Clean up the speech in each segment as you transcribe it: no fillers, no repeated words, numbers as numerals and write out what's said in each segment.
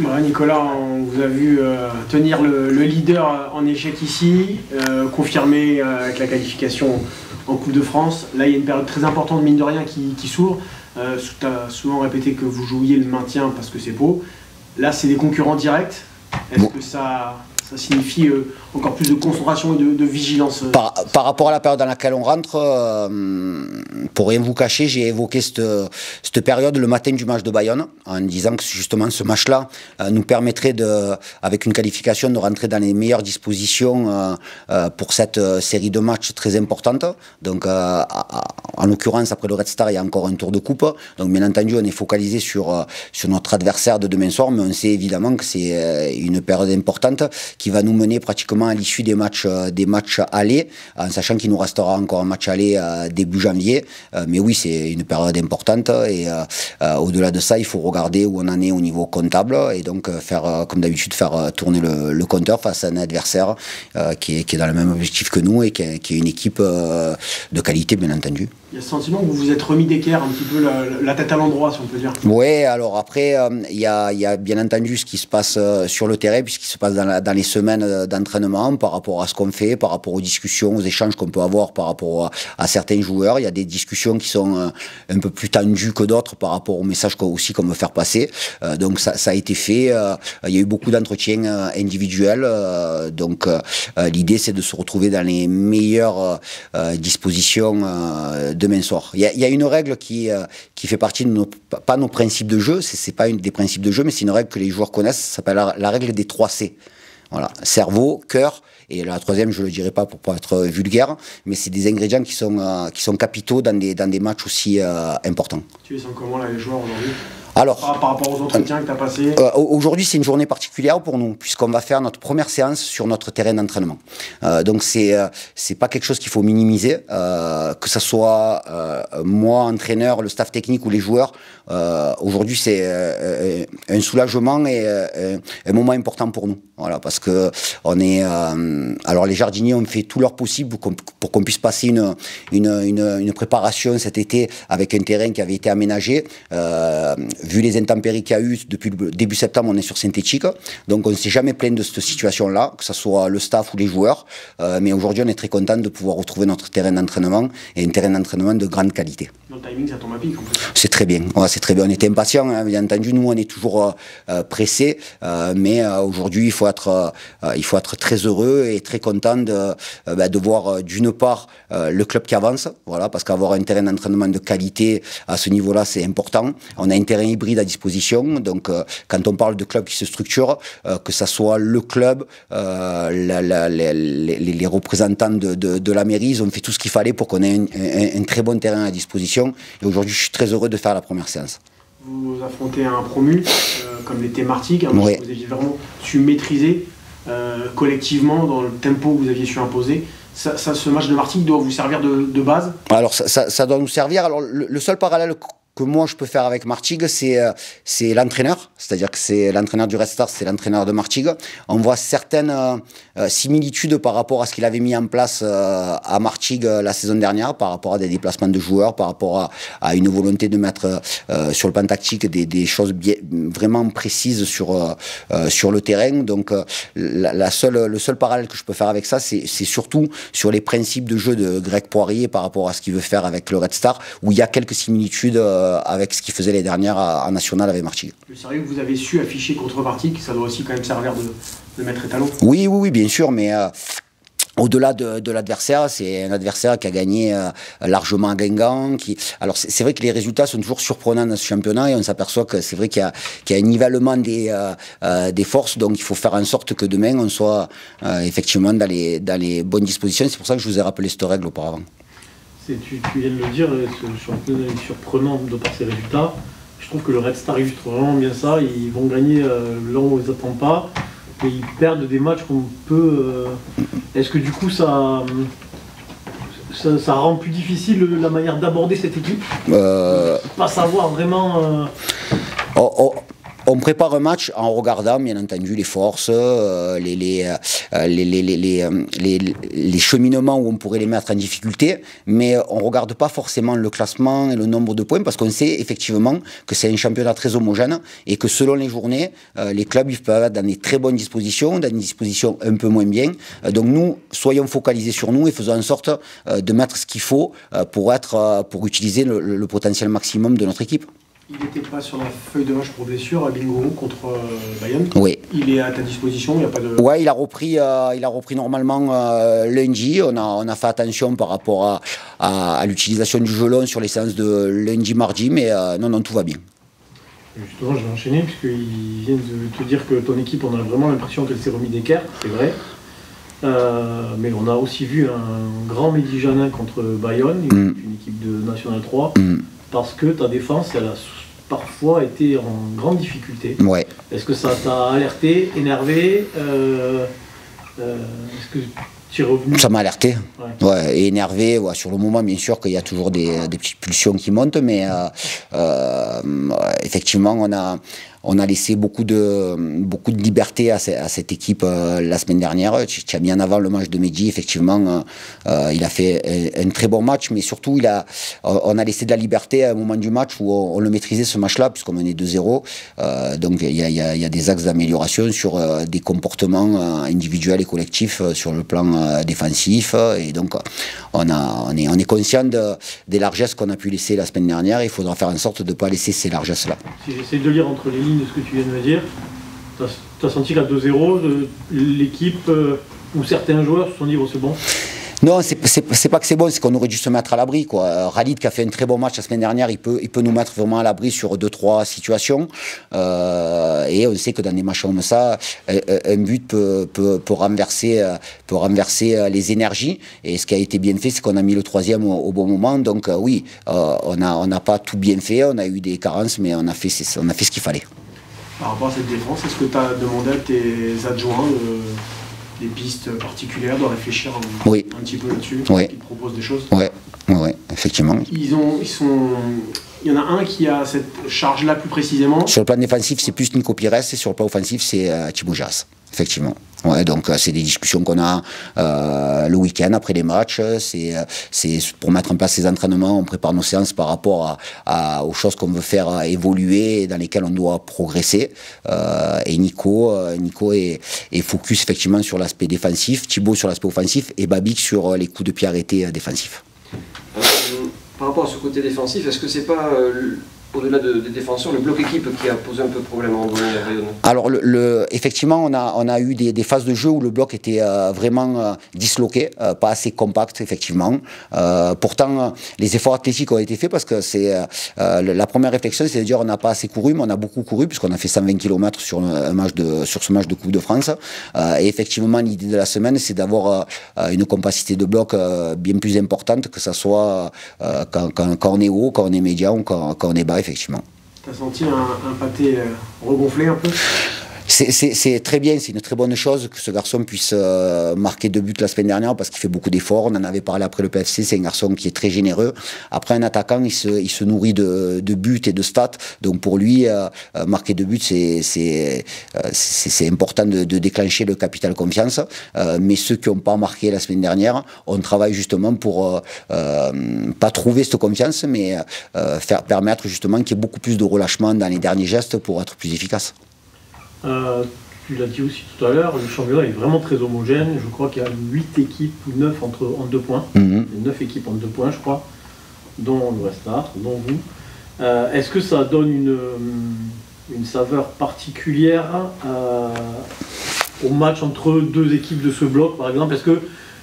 Ouais, Nicolas, on vous a vu tenir le leader en échec ici, confirmé avec la qualification en Coupe de France. Là, il y a une période très importante, mine de rien, qui s'ouvre. Tu as souvent répété que vous jouiez le maintien parce que c'est Pau. Là, c'est des concurrents directs. Est-ce que ça signifie encore plus de concentration et de vigilance par rapport à la période dans laquelle on rentre, pour rien vous cacher, j'ai évoqué cette période le matin du match de Bayonne, en disant que justement ce match-là nous permettrait, avec une qualification, de rentrer dans les meilleures dispositions pour cette série de matchs très importante. Donc, en l'occurrence, après le Red Star, il y a encore un tour de coupe. Donc, bien entendu, on est focalisé sur notre adversaire de demain soir, mais on sait évidemment que c'est une période importante qui va nous mener pratiquement à l'issue des matchs allés, en sachant qu'il nous restera encore un match aller début janvier. Mais oui, c'est une période importante et au-delà de ça, il faut regarder où on en est au niveau comptable et donc faire, comme d'habitude, faire tourner le compteur face à un adversaire qui est dans le même objectif que nous et qui est une équipe de qualité, bien entendu. Il y a ce sentiment que vous vous êtes remis d'équerre un petit peu la tête à l'endroit, si on peut dire. Oui, alors après, il y a bien entendu ce qui se passe sur le terrain, puisqu'il se passe dans les semaines d'entraînement, par rapport à ce qu'on fait, par rapport aux discussions, aux échanges qu'on peut avoir par rapport à certains joueurs. Il y a des discussions qui sont un peu plus tendues que d'autres par rapport au message aussi qu'on veut faire passer. Donc ça a été fait. Il y a eu beaucoup d'entretiens individuels. Donc l'idée, c'est de se retrouver dans les meilleures dispositions demain soir. Il y a une règle qui fait partie de pas nos principes de jeu, c'est pas une des principes de jeu, mais c'est une règle que les joueurs connaissent, ça s'appelle la règle des 3 C. Voilà, cerveau, cœur, et la troisième, je ne le dirai pas pour pas être vulgaire, mais c'est des ingrédients qui sont capitaux dans des matchs aussi importants. Tu les sens comment là, les joueurs aujourd'hui ? Alors, par rapport aux entretiens que tu as passés aujourd'hui, c'est une journée particulière pour nous, puisqu'on va faire notre première séance sur notre terrain d'entraînement. Donc, c'est pas quelque chose qu'il faut minimiser, que ce soit moi, entraîneur, le staff technique ou les joueurs. Aujourd'hui, c'est un soulagement et un moment important pour nous. Voilà, parce que on est. Alors, les jardiniers ont fait tout leur possible pour qu'on puisse passer une préparation cet été avec un terrain qui avait été aménagé. Vu les intempéries qu'il y a eu depuis le début septembre, on est sur synthétique. Donc on ne s'est jamais plaint de cette situation-là, que ce soit le staff ou les joueurs. Mais aujourd'hui, on est très content de pouvoir retrouver notre terrain d'entraînement et un terrain d'entraînement de grande qualité. Le timing, ça tombe à pic en plus. C'est très bien. Ouais, c'est très bien. On était impatients, hein, bien entendu. Nous, on est toujours pressés. Mais aujourd'hui, il faut être très heureux et très content de voir d'une part le club qui avance. Voilà, parce qu'avoir un terrain d'entraînement de qualité à ce niveau-là, c'est important. On a un terrain hybride à disposition, donc quand on parle de club qui se structure, que ça soit le club, les représentants de la mairie, ils ont fait tout ce qu'il fallait pour qu'on ait un très bon terrain à disposition, et aujourd'hui je suis très heureux de faire la première séance. Vous affrontez un promu, comme l'était Martigues, oui. Vous aviez vraiment su maîtriser collectivement dans le tempo que vous aviez su imposer. Ce match de Martigues doit vous servir de base? Alors ça doit nous servir. Alors le seul parallèle que moi je peux faire avec Martigues, c'est l'entraîneur, c'est-à-dire que c'est l'entraîneur du Red Star, c'est l'entraîneur de Martigues. On voit certaines similitudes par rapport à ce qu'il avait mis en place à Martigues la saison dernière, par rapport à des déplacements de joueurs, par rapport à une volonté de mettre sur le plan tactique des choses vraiment précises sur le terrain. Donc le seul parallèle que je peux faire avec ça, c'est surtout sur les principes de jeu de Greg Poirier par rapport à ce qu'il veut faire avec le Red Star, où il y a quelques similitudes avec ce qu'il faisait les dernières en national avec Martigues. Le sérieux que vous avez su afficher contre Martigues, ça doit aussi quand même servir de maître étalon. Oui, bien sûr, mais au-delà de l'adversaire, c'est un adversaire qui a gagné largement à Guingamp. Alors c'est vrai que les résultats sont toujours surprenants dans ce championnat et on s'aperçoit que c'est vrai qu'il y a un nivellement des forces, donc il faut faire en sorte que demain on soit effectivement dans les bonnes dispositions. C'est pour ça que je vous ai rappelé cette règle auparavant. Tu viens de le dire, ce championnat est surprenant de par ses résultats. Je trouve que le Red Star illustre vraiment bien ça. Ils vont gagner là où on ne les attend pas. Et ils perdent des matchs qu'on peut... Est-ce que du coup ça rend plus difficile la manière d'aborder cette équipe? Pas savoir vraiment... On prépare un match en regardant bien entendu les forces, les cheminements où on pourrait les mettre en difficulté, mais on ne regarde pas forcément le classement et le nombre de points parce qu'on sait effectivement que c'est un championnat très homogène et que selon les journées, les clubs ils peuvent être dans des très bonnes dispositions, dans des dispositions un peu moins bien. Donc nous, soyons focalisés sur nous et faisons en sorte de mettre ce qu'il faut pour utiliser le potentiel maximum de notre équipe. Il n'était pas sur la feuille de match pour blessure à Bingo contre Bayonne. Oui. Il est à ta disposition, il n'y a pas de... Ouais, il a repris normalement lundi. On a fait attention par rapport à l'utilisation du gelon sur les séances de lundi, mardi, mais non, tout va bien. Justement, je vais enchaîner, puisqu'ils viennent de te dire que ton équipe, on a vraiment l'impression qu'elle s'est remise d'équerre, c'est vrai. Mais on a aussi vu un grand Mehdi Janin contre Bayonne, une équipe de National 3. Parce que ta défense, elle a parfois été en grande difficulté. Ouais. Est-ce que ça t'a alerté, énervé Est-ce que tu es revenu? Ça m'a alerté, ouais, et énervé. Ouais, sur le moment, bien sûr qu'il y a toujours des petites pulsions qui montent, mais effectivement, on a laissé beaucoup de liberté à cette équipe la semaine dernière. Tu as mis en avant le match de Mehdi, effectivement, il a fait un très bon match, mais surtout on a laissé de la liberté à un moment du match où on le maîtrisait ce match-là, puisqu'on menait 2-0. Donc il y a des axes d'amélioration sur des comportements individuels et collectifs sur le plan défensif, et donc on est conscient des largesses qu'on a pu laisser la semaine dernière, et il faudra faire en sorte de ne pas laisser ces largesses-là. Si j'essaie de lire entre les lignes de ce que tu viens de me dire, tu as senti qu'à 2-0, l'équipe ou certains joueurs se sont dit bon, c'est bon? Non, c'est pas que c'est bon, c'est qu'on aurait dû se mettre à l'abri, quoi. Khalid qui a fait un très bon match la semaine dernière, il peut nous mettre vraiment à l'abri sur 2-3 situations. Et on sait que dans des matchs comme ça, un but peut renverser les énergies. Et ce qui a été bien fait, c'est qu'on a mis le troisième au bon moment. Donc oui, on n'a pas tout bien fait, on a eu des carences, mais on a fait ce qu'il fallait. Par rapport à cette défense, est-ce que tu as demandé à tes adjoints des pistes particulières, de réfléchir un petit peu là-dessus, oui. Qui te proposent des choses? Oui, effectivement. Il y en a un qui a cette charge-là plus précisément. Sur le plan défensif, c'est plus Nico Pires, et sur le plan offensif, c'est Thibaut Jas, effectivement. Ouais, donc c'est des discussions qu'on a le week-end après les matchs. C'est pour mettre en place ces entraînements, on prépare nos séances par rapport aux choses qu'on veut faire évoluer et dans lesquelles on doit progresser. Et Nico est focus effectivement sur l'aspect défensif, Thibaut sur l'aspect offensif et Babik sur les coups de pied arrêtés défensifs. Par rapport à ce côté défensif, est-ce que c'est pas au-delà des défenseurs, le bloc équipe qui a posé un peu problème en Bayonne? Alors, effectivement, on a eu des phases de jeu où le bloc était vraiment disloqué, pas assez compact, effectivement. Pourtant, les efforts athlétiques ont été faits parce que c'est la première réflexion, c'est de dire on n'a pas assez couru, mais on a beaucoup couru puisqu'on a fait 120 km sur ce match de Coupe de France. Et effectivement, l'idée de la semaine, c'est d'avoir une capacité de bloc bien plus importante, que ce soit quand on est haut, quand on est médian ou quand on est bas. Effectivement. Tu as senti un pâté regonflé un peu? C'est très bien, c'est une très bonne chose que ce garçon puisse marquer 2 buts la semaine dernière parce qu'il fait beaucoup d'efforts. On en avait parlé après le PFC, c'est un garçon qui est très généreux. Après, un attaquant, il se nourrit de buts et de stats. Donc pour lui, marquer 2 buts, c'est important de déclencher le capital confiance. Mais ceux qui n'ont pas marqué la semaine dernière, on travaille justement pour pas trouver cette confiance, mais permettre justement qu'il y ait beaucoup plus de relâchement dans les derniers gestes pour être plus efficace. Tu l'as dit aussi tout à l'heure, le championnat est vraiment très homogène. Je crois qu'il y a 8 équipes ou 9 en 2 points. 9 équipes en 2 points, je crois, dont le Westart, dont vous. Est-ce que ça donne une saveur particulière au match entre 2 équipes de ce bloc, par exemple?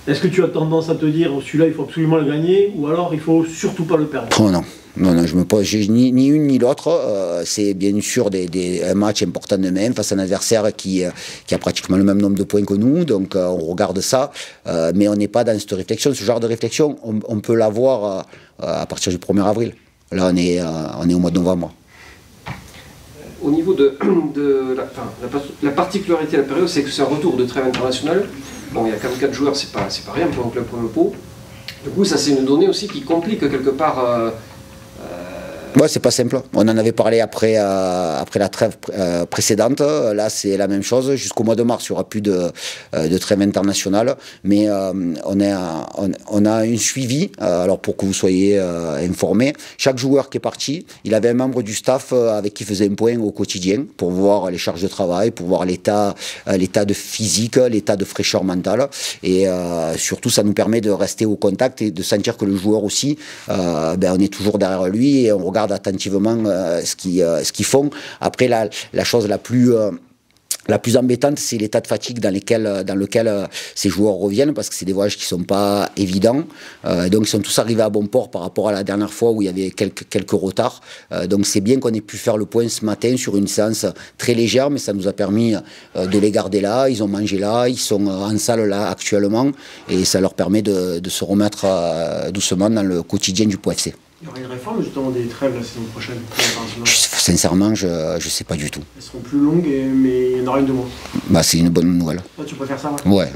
Est-ce que tu as tendance à te dire celui-là, il faut absolument le gagner, ou alors il faut surtout pas le perdre? Oh non. Non, je me pose ni une ni l'autre. C'est bien sûr un match important demain face à un adversaire qui a pratiquement le même nombre de points que nous. Donc on regarde ça, mais on n'est pas dans cette réflexion. Ce genre de réflexion, on peut l'avoir à partir du 1er avril. Là, on est au mois de novembre. Au niveau de la particularité de la période, c'est que c'est un retour de trêve internationale. Bon, il y a quand même 4 joueurs, c'est pas rien pour un club comme le Pau. Du coup, ça c'est une donnée aussi qui complique quelque part Ouais, c'est pas simple. On en avait parlé après la trêve précédente. Là, c'est la même chose. Jusqu'au mois de mars, il n'y aura plus de trêve internationale. Mais on a un suivi. Alors, pour que vous soyez informés, chaque joueur qui est parti, il avait un membre du staff avec qui il faisait un point au quotidien pour voir les charges de travail, pour voir l'état de physique, l'état de fraîcheur mentale. Et surtout, ça nous permet de rester au contact et de sentir que le joueur aussi, on est toujours derrière lui et on regarde attentivement ce qu'ils font. Après, la chose la plus embêtante, c'est l'état de fatigue dans lequel ces joueurs reviennent, parce que c'est des voyages qui ne sont pas évidents. Donc, ils sont tous arrivés à bon port par rapport à la dernière fois où il y avait quelques retards. Donc, c'est bien qu'on ait pu faire le point ce matin sur une séance très légère, mais ça nous a permis de les garder là. Ils ont mangé là, ils sont en salle là actuellement, et ça leur permet de se remettre doucement dans le quotidien du POFC. Il y aura une réforme justement des trêves la saison prochaine? Sincèrement, je ne sais pas du tout. Elles seront plus longues, mais il y en aura une de moins. Bah, c'est une bonne nouvelle. Toi, tu préfères ça? Ouais.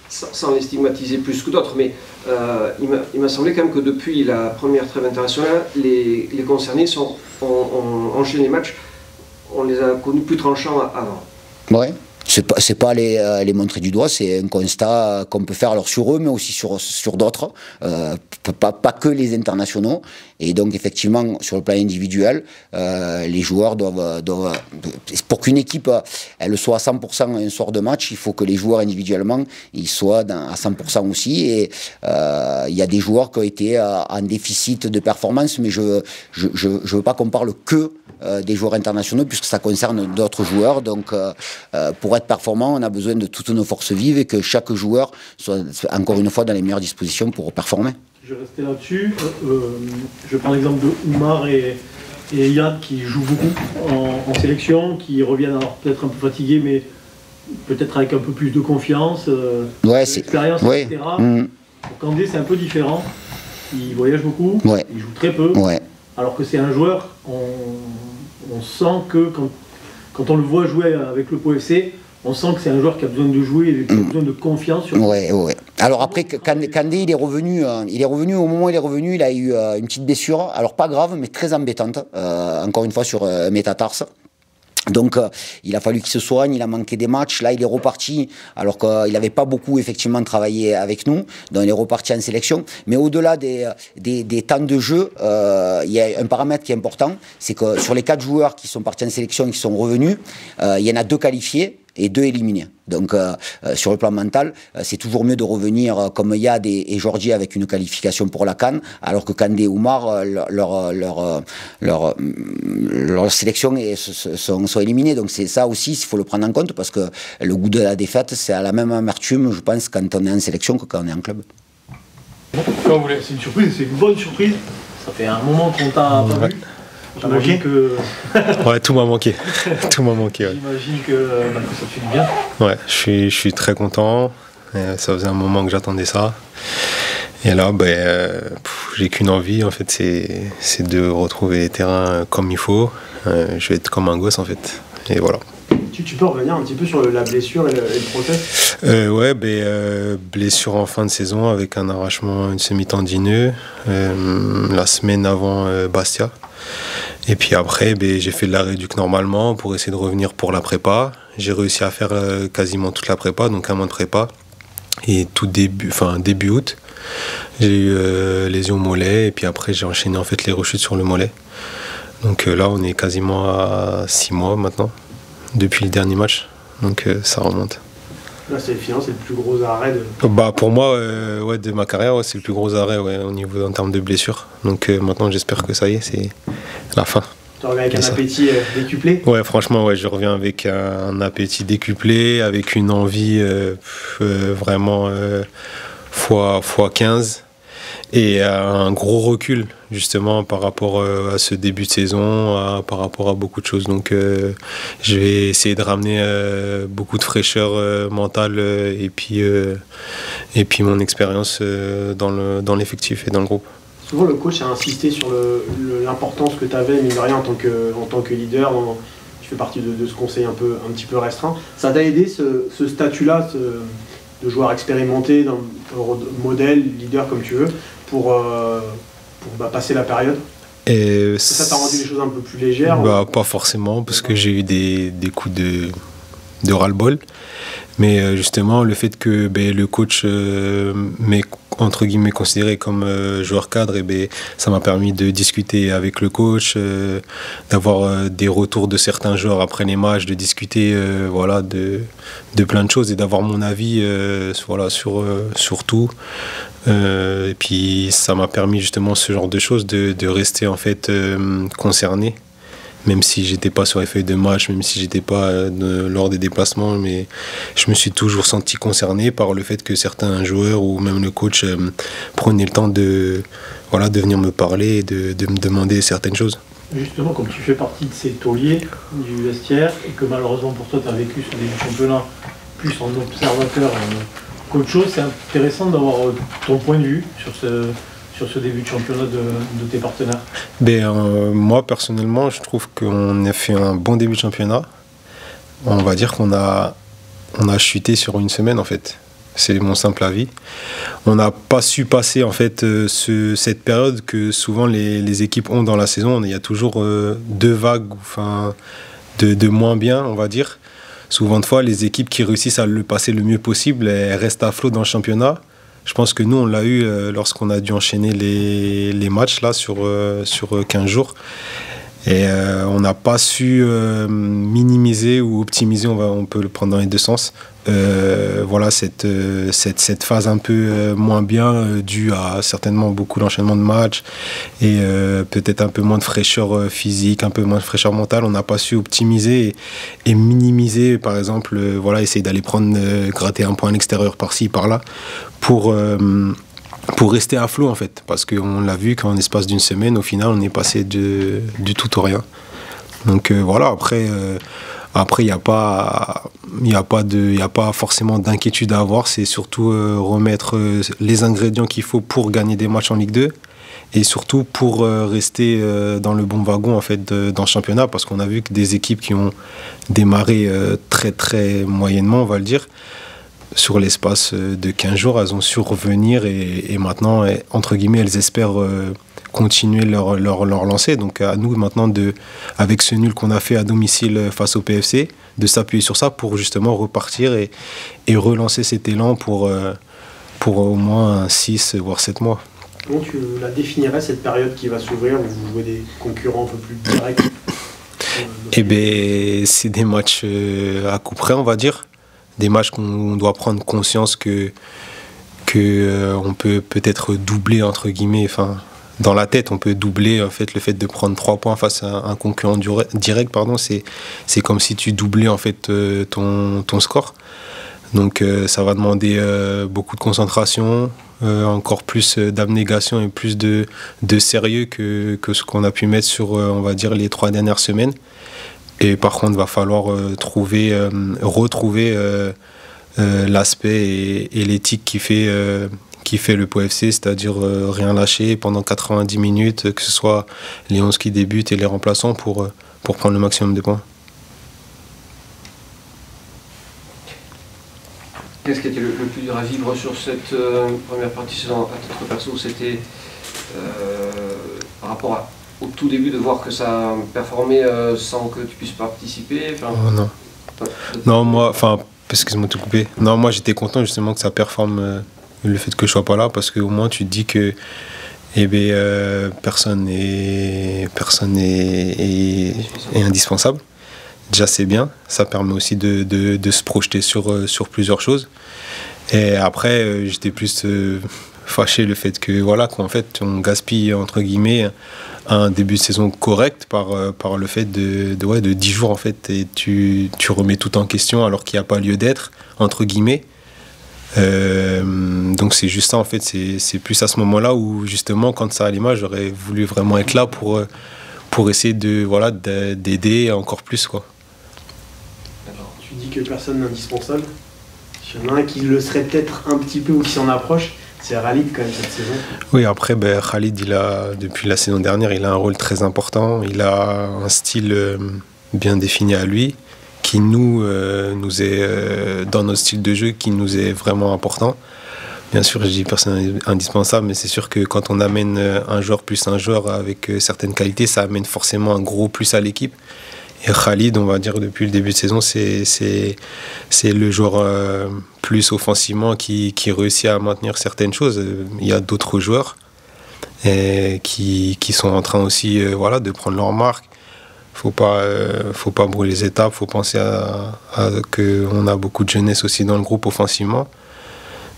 Sans les stigmatiser plus que d'autres, mais il m'a semblé quand même que depuis la première trêve internationale, les concernés ont enchaîné les matchs, on les a connus plus tranchants avant. Ouais. C'est pas les montrer du doigt, c'est un constat qu'on peut faire alors sur eux, mais aussi sur d'autres, pas que les internationaux. Et donc effectivement, sur le plan individuel, les joueurs doivent pour qu'une équipe elle soit à 100% un soir de match, il faut que les joueurs individuellement ils soient à 100% aussi. Et il y a des joueurs qui ont été en déficit de performance, mais je veux pas qu'on parle que des joueurs internationaux, puisque ça concerne d'autres joueurs. Donc pour être performant, on a besoin de toutes nos forces vives et que chaque joueur soit encore une fois dans les meilleures dispositions pour performer. Je vais rester là-dessus. Je prends l'exemple de Oumar et Yad qui jouent beaucoup en sélection, qui reviennent alors peut-être un peu fatigués, mais peut-être avec un peu plus de confiance, d'expérience, etc. Pour Kandé, c'est un peu différent. Il voyage beaucoup, il joue très peu, alors que c'est un joueur, on sent que quand on le voit jouer avec le POFC, on sent que c'est un joueur qui a besoin de jouer et qui a besoin de confiance. Alors après, Kandé, il est revenu au moment où il est revenu, il a eu une petite blessure, alors pas grave, mais très embêtante, encore une fois sur métatarse. Donc il a fallu qu'il se soigne, il a manqué des matchs, là il est reparti alors qu'il n'avait pas beaucoup effectivement travaillé avec nous, donc il est reparti en sélection. Mais au-delà des temps de jeu, il y a un paramètre qui est important, c'est que sur les 4 joueurs qui sont partis en sélection et qui sont revenus, il y en a 2 qualifiés et 2 éliminés. Donc sur le plan mental, c'est toujours mieux de revenir comme Yad et Georgie avec une qualification pour la CAN, alors que Kandé et Oumar, leur sélection sont éliminés. Donc c'est ça aussi, il faut le prendre en compte, parce que le goût de la défaite, c'est à la même amertume, je pense, quand on est en sélection que quand on est en club. C'est une surprise, c'est une bonne surprise. Ça fait un moment qu'on t'a pas vu. J'imagine que... Ouais, tout m'a manqué. Tout m'a manqué, ouais. J'imagine que ça te fait du bien. Ouais, je suis très content. Ça faisait un moment que j'attendais ça. Et là, j'ai qu'une envie, en fait, c'est de retrouver les terrains comme il faut. Je vais être comme un gosse, en fait. Et voilà. Tu peux revenir un petit peu sur la blessure et le process? Blessure en fin de saison avec un arrachement, une semi-tendineux, la semaine avant Bastia. Et puis après, j'ai fait de la réduc normalement pour essayer de revenir pour la prépa. J'ai réussi à faire quasiment toute la prépa, donc un mois de prépa. Et début août, j'ai eu lésion au mollet, et puis après j'ai enchaîné en fait les rechutes sur le mollet. Donc là, on est quasiment à 6 mois maintenant, depuis le dernier match. Donc ça remonte. Là, c'est le plus gros arrêt de... Pour moi, de ma carrière, c'est le plus gros arrêt au niveau en termes de blessures. Donc maintenant, j'espère que ça y est, c'est la fin. Tu reviens avec un appétit décuplé? Ouais, franchement, je reviens avec un appétit décuplé, avec une envie vraiment fois 15. Et un gros recul justement par rapport à ce début de saison, par rapport à beaucoup de choses. Donc je vais essayer de ramener beaucoup de fraîcheur mentale et puis mon expérience dans l'effectif et dans le groupe. Souvent le coach a insisté sur l'importance que tu avais, mine de rien, en tant que leader. Tu fais partie de ce conseil un petit peu restreint. Ça t'a aidé ce statut-là de joueur expérimenté, d'un modèle, leader comme tu veux, pour passer la période? Et ça t'a rendu les choses un peu plus légères? Bah, pas forcément, parce que j'ai eu des coups de ras-le-bol. Mais justement, le fait que le coach m'ait entre guillemets considéré comme joueur cadre, ça m'a permis de discuter avec le coach, d'avoir des retours de certains joueurs après les matchs, de discuter voilà, de plein de choses et d'avoir mon avis voilà, sur tout. Et puis ça m'a permis justement ce genre de choses, de rester en fait concerné. Même si j'étais pas sur les feuilles de match, même si j'étais pas lors des déplacements, mais je me suis toujours senti concerné par le fait que certains joueurs ou même le coach prenaient le temps de venir me parler et de me demander certaines choses. Justement, comme tu fais partie de ces tauliers du vestiaire et que malheureusement pour toi tu as vécu ce début de championnat plus en observateur qu'autre chose, c'est intéressant d'avoir ton point de vue sur ce début de championnat de tes partenaires. Moi, personnellement, je trouve qu'on a fait un bon début de championnat. On va dire qu'on a chuté sur une semaine, en fait. C'est mon simple avis. On n'a pas su passer, en fait, cette période que souvent les équipes ont dans la saison. Il y a toujours deux vagues de moins bien, on va dire. Souvent de fois, les équipes qui réussissent à le passer le mieux possible, elles restent à flot dans le championnat. Je pense que nous, on l'a eu lorsqu'on a dû enchaîner les matchs là, sur 15 jours. Et on n'a pas su minimiser ou optimiser, on peut le prendre dans les deux sens, voilà, cette phase un peu moins bien due à certainement beaucoup d'enchaînement de matchs et peut-être un peu moins de fraîcheur physique, un peu moins de fraîcheur mentale. On n'a pas su optimiser et minimiser, par exemple, voilà, essayer d'aller gratter un point à l'extérieur par-ci, par-là, pour rester à flot en fait, parce qu'on l'a vu qu'en espace d'une semaine, au final, on est passé du tout au rien. Donc voilà, après il n'y a pas forcément d'inquiétude à avoir, c'est surtout remettre les ingrédients qu'il faut pour gagner des matchs en Ligue 2 et surtout pour rester dans le bon wagon en fait dans le championnat, parce qu'on a vu que des équipes qui ont démarré très très moyennement, on va le dire, sur l'espace de 15 jours, elles ont su revenir et maintenant, entre guillemets, elles espèrent continuer leur lancée. Donc à nous maintenant, avec ce nul qu'on a fait à domicile face au PFC, de s'appuyer sur ça pour justement repartir et relancer cet élan pour au moins 6 voire 7 mois. Comment tu la définirais, cette période qui va s'ouvrir, où vous jouez des concurrents un peu plus directs? C'est des matchs à coup près, on va dire. Des matchs qu'on doit prendre conscience que on peut peut-être doubler, entre guillemets, enfin, dans la tête, on peut doubler en fait, le fait de prendre 3 points face à un concurrent direct, pardon, c'est comme si tu doublais en fait ton score. Donc ça va demander beaucoup de concentration, encore plus d'abnégation et plus de sérieux que ce qu'on a pu mettre sur, on va dire, les 3 dernières semaines. Et par contre, il va falloir retrouver l'aspect et l'éthique qui fait le POFC, c'est-à-dire rien lâcher pendant 90 minutes, que ce soit les 11 qui débutent et les remplaçants pour prendre le maximum de points. Qu'est-ce qui était le plus dur à vivre sur cette première partie saison à titre perso? C'était par rapport au tout début de voir que ça performait sans que tu puisses participer? Oh, non. Non, moi, excuse-moi de te couper. Non, moi j'étais content justement que ça performe, le fait que je sois pas là, parce qu'au moins tu te dis que personne n'est indispensable. Déjà c'est bien, ça permet aussi de se projeter sur plusieurs choses. Et après j'étais plus fâché le fait que voilà, qu'en fait on gaspille entre guillemets un début de saison correct par le fait de 10 jours en fait, et tu remets tout en question alors qu'il n'y a pas lieu d'être, entre guillemets. Donc c'est juste ça en fait, c'est plus à ce moment-là où justement quand ça allait mal, j'aurais voulu vraiment être là pour essayer d'aider encore plus, quoi. Alors, tu dis que personne n'est indispensable. Il y en a un qui le serait peut-être un petit peu ou qui s'en approche. C'est Khalid quand même cette saison. Oui, après Khalid, depuis la saison dernière, il a un rôle très important. Il a un style bien défini à lui, qui nous est dans notre style de jeu, qui nous est vraiment important. Bien sûr, je dis personne indispensable, mais c'est sûr que quand on amène un joueur plus un joueur avec certaines qualités, ça amène forcément un gros plus à l'équipe. Et Khalid, on va dire depuis le début de saison, c'est le joueur plus offensivement qui réussit à maintenir certaines choses. Il y a d'autres joueurs qui sont en train aussi voilà, de prendre leur marque. Faut pas brûler les étapes, faut penser à qu'on a beaucoup de jeunesse aussi dans le groupe offensivement.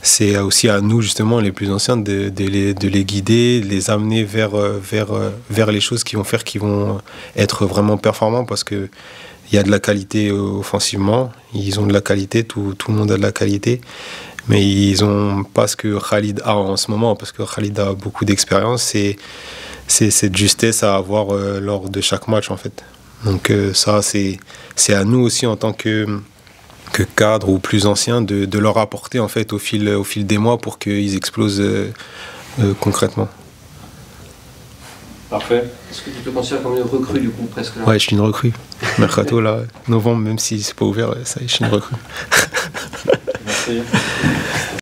C'est aussi à nous justement les plus anciens de les guider, de les amener vers les choses qui vont être vraiment performants, parce que il y a de la qualité offensivement, ils ont de la qualité, tout le monde a de la qualité, mais ils ont pas ce que Khalid a en ce moment, parce que Khalid a beaucoup d'expérience, c'est cette justesse à avoir lors de chaque match en fait. Donc ça c'est à nous aussi en tant que cadres ou plus anciens de leur apporter en fait au fil des mois pour qu'ils explosent concrètement. Parfait. Est-ce que tu te considères comme une recrue du coup presque là? Ouais, je suis une recrue. Mercato là, novembre, même si c'est pas ouvert, ça y est, je suis une recrue. Merci.